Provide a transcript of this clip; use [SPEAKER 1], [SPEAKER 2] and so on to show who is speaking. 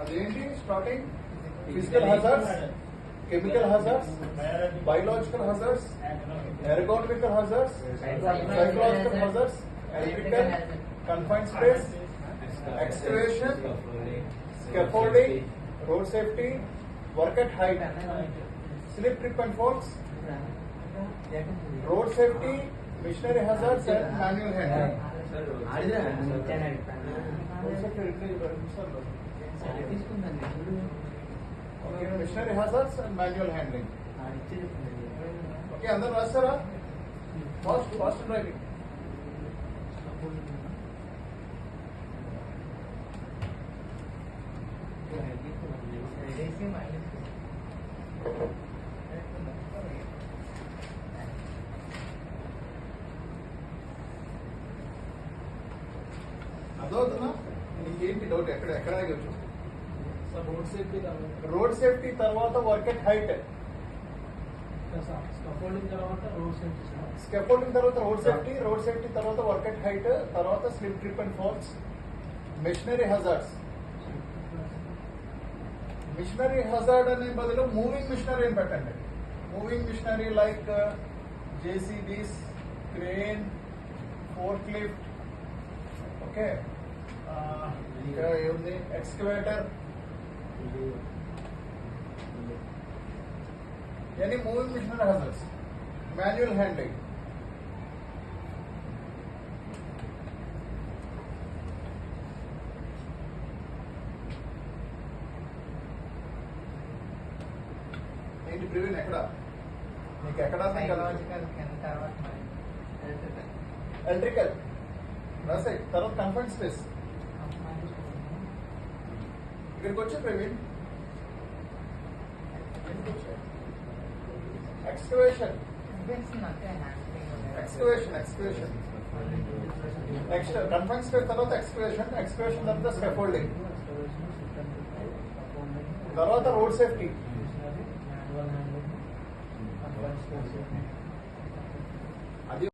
[SPEAKER 1] అదేంటి starting physical hazards, chemical hazards, biological hazards, ergonomical hazards, psychological hazards, electrical, confined space, excavation, scaffolding, road safety, work at height, slip trip and falls, road safety, machinery hazards and manual handling. Machinery hazards and manual handling. Okay, అందరూ రాస్తారా? Fast fast writing. అదవుతున్నా నీకేంటి doubt? ఎక్కడ వచ్చు? Road safety తర్వాత work at height, scaffolding తర్వాత road safety, road safety తర్వాత work at height, తర్వాత slip trip and falls, machinery hazards. Machinery hazard అనే బదులు మూవింగ్ మిషనరీ అని పెట్టండి. Moving machinery like JCBs, crane, fork lift. Okay, ఇంకా ఏముంది? ఎక్స్కవేటర్. यानी moving machinery hazards. Manual handling, ఏంటి ప్రివీన్ ఎక్కడ నీకు ఎక్కడ ఎలక్ట్రికల్ రాసే తర్వాత కన్ఫైన్డ్ స్పేస్. ఇక్కడికి వచ్చే Praveen excavation, excavation, excavation. Next confined space తర్వాత ఎక్స్కవేషన్, ఎక్స్కవేషన్ తర్వాత స్కాఫోల్డింగ్, తర్వాత రోడ్ సేఫ్టీ.